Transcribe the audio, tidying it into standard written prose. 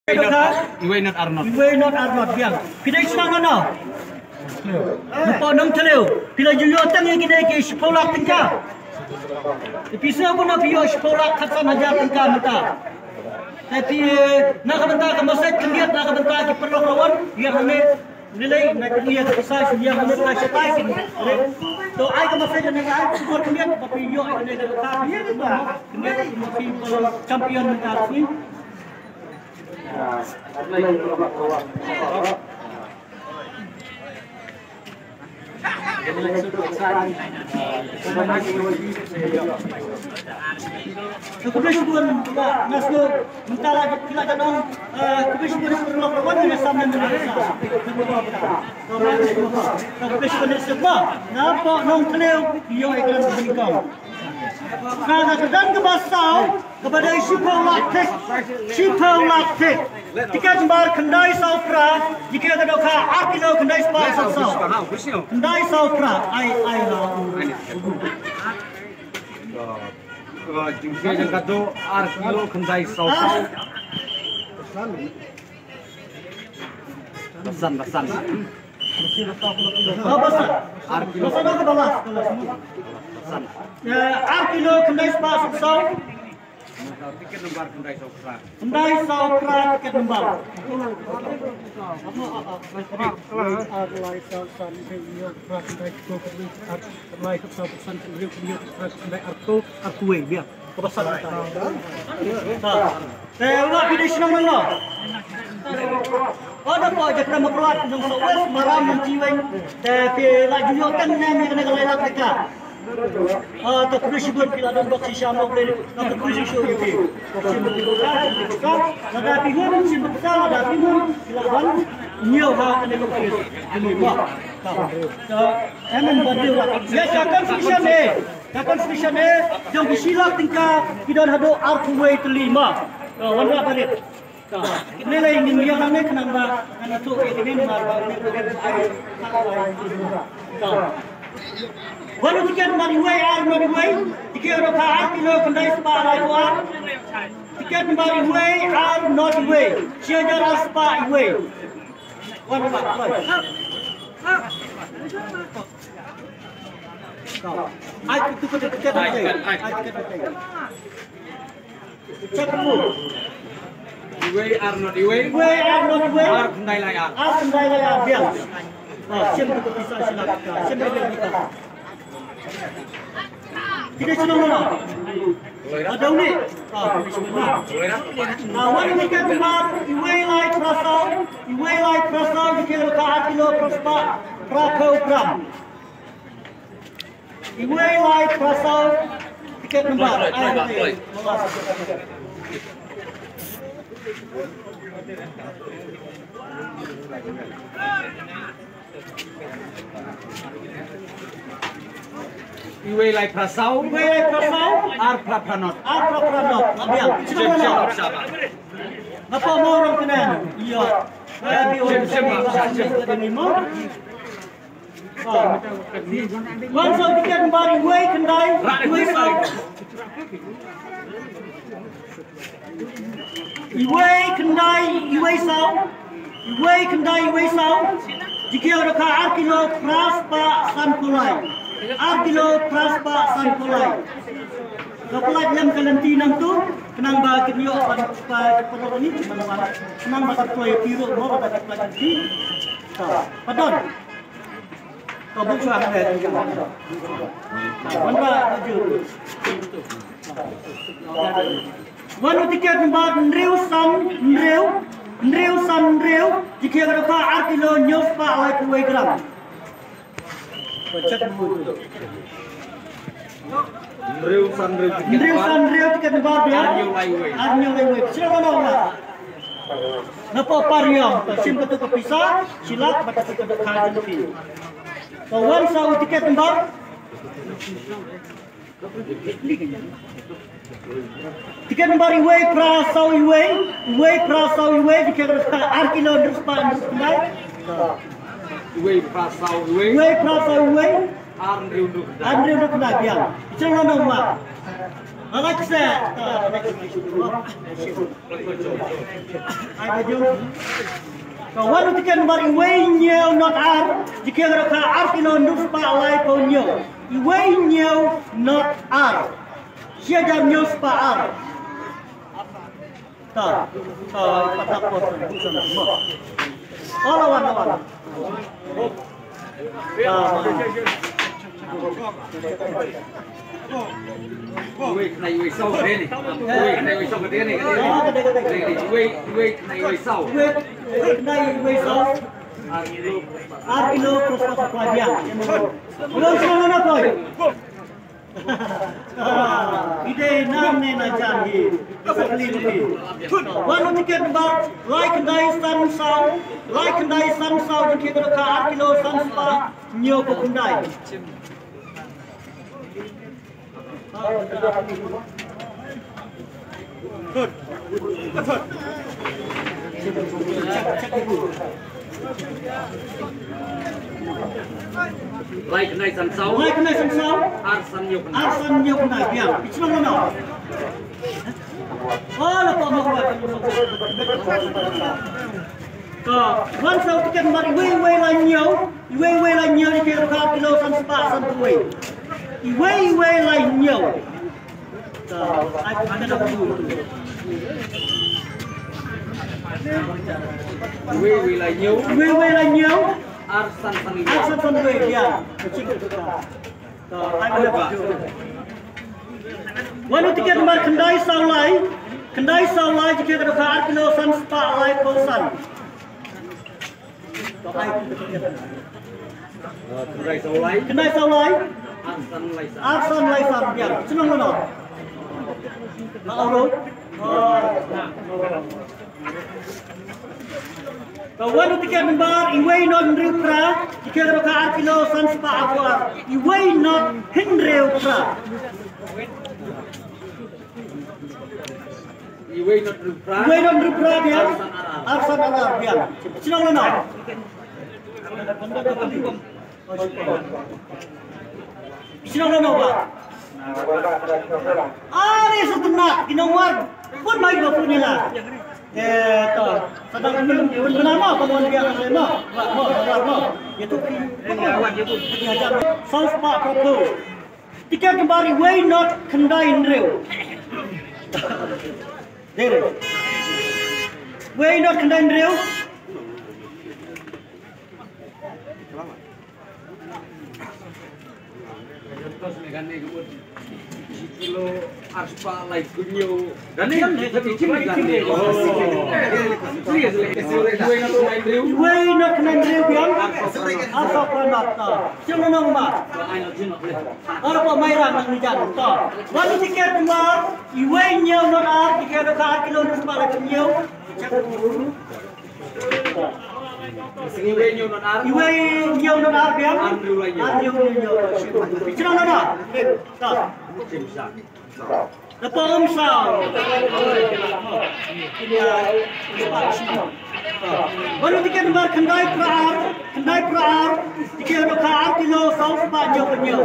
Iwe not Arnold. Iwe not Arnold biang. Kita isang mana? Lupa nang teleu. Bila juyo tang yang kita ke sekolah tingkah. Bisa pun nak pergi sekolah kata ajar tingkah muta. Tapi nak bentar ke masa kendiat nak bentar ke perlu rawon dia hame nilai nak dia besar dia hame pasal pasal. So ai ke masa dengan ai support kendiat tapi yo ai dengan bentar dia tu kendiat mesti champion bentar ni. Kebetulan juga nasko mentara kita kadang kebetulan perlu perlu dengan sama dengan kebetulan sebab nampak nong keleu dia akan berikam. Nah, kadang kebasau kepada Shipau Laktek. Jika jembar kendai saupra, jika ada doka arkilo kendai spa sausau. Kendai saupra, ai lah. Jika yang kado arkilo kendai sausau. Basan. Basan. Arkilo ke bawah. Arkilo kendai spa sausau. Tiket lembar kendai saupra. Kendai saupra tiket lembar. Ada apa je kerana keluar dengan sawes maram menjiwai tapi laju yo kan ni kena kelelak dekat. Tak perlu sebut bila ada box Syam boleh nak perlu show itu. Ada pihun simbol besar ada pihun silakan new ha kena lukis. Ini buat. Emen berdua. Ya akan solution ni yang disilap tingkah kita ada artway terlima. Warna balik. Nilai ini yang ni kenapa kerana tu ini marah ni walau tiket dari way Arnold way, tiket orang kilo kendai spa Arnold, tiket dari way Arnold way, sejarah spa way. Walau Ai itu tiket apa? Cek dulu. Iwe Arnold Iwe. Ar kendai layar. Kendai layar biar. Siapa tu bisa silakan. Siapa yang kita. Kita sudah mana? Ada ni. Wan tiket lembar Iwe light prasau dikira kilo prospa prakogram. Iwe light prasau tiket lembar. Iwe lai prasau, ar prapranot. Abiang. Siapa? Apa mau orang kena? Iya. Tapi orang siapa? Lima. Langsung tiket kembali Iwe kendai. Iwe kendai sau. Jika ada arkilo praspa sankulai. Kapalai dalam karantina tu kenang ba kinyo pada ni kenang ba tuai piro mo pada pelajari. Padon. Kabuk suah ada juga. Mana baju. Wanu tiket mbak Nreu jika ada arkilo nyos pa oleh 2 gram. Cek dulu. Nreu tiket mbak dia. Arnyo laiwe. Siapa nama? Napa pariang? Sim ketuk pisah silap baca tiket kaji fi. Kawan sau tiket mbak. Tiket lembar Iwe prasau Iwe jika arkilo druspa kendai. Iwe prasau Arnriu kendai biang. Jangan nama. Alexa. Ai baju. Kawan tiket nomor iwe nhiều not ar. Jika mereka ar kilo nus pak lai pun nhiều. Iwe nhiều not ar. Siapa news pak ar. Tak. Patah pos. Oh lawan. Iwe này iwe sau cái này. Iwe này iwe sau cái này. Iwe này iwe sau. Iwe sau. 8 kilo plus pasok lagi. Belum semua apa? Ide namne na jangi. Sekali ini. Wanu tiket bak like dai san sau jika kita 8 kilo san spa nyo pekundai. Like này sẵn sáu. Arsan nhiều con này biang. Cuma mana? Oh, lepas mau buat. Wan sau tiket mari iwe la nhiều di kira 4 kilo san spa san tuwe. Iwe la nhiều. Ai ada dah dulu. Iwe la nhiều. Arsan tuwe dia. Kecil tu kan. Ai ada baju. Wanu tiket nomor kendai saulai jika kita 4 kilo san spa lai posan. Kendai saulai. Arsan lai san biar. Senang mana? Nak urut? Kawan tiket nomor iwe non rupra jika kita 4 kilo san spa akuar. Iwe non hinreu pra. Iwe non rupra dia. Arsan arar dia. Senang mana? Senang mana Pak? Ari setenak kinawar pun baik bapak ni lah. Sedang bernama kawan dia lema. Itu South Park Propo. Tiket kembali way not kendai nreu. Dere. Way not kendai nreu. Kilo arspa like kunyo. Gani kan kecil gani. Iwe nak kena drill biang. Apa pranata? Cuma nama. Apa mainan nak nijan? Tak. Wani tiket nomor iwe nyew nomor tiket 4 kilo nomor lagi nyew. Iwe nyew nomor biang. Nyew. Cuma nama. Tak. Lepas omsau. Baru tiket nomor kendai praar. Tiket nomor 4 kilo South Park nyew.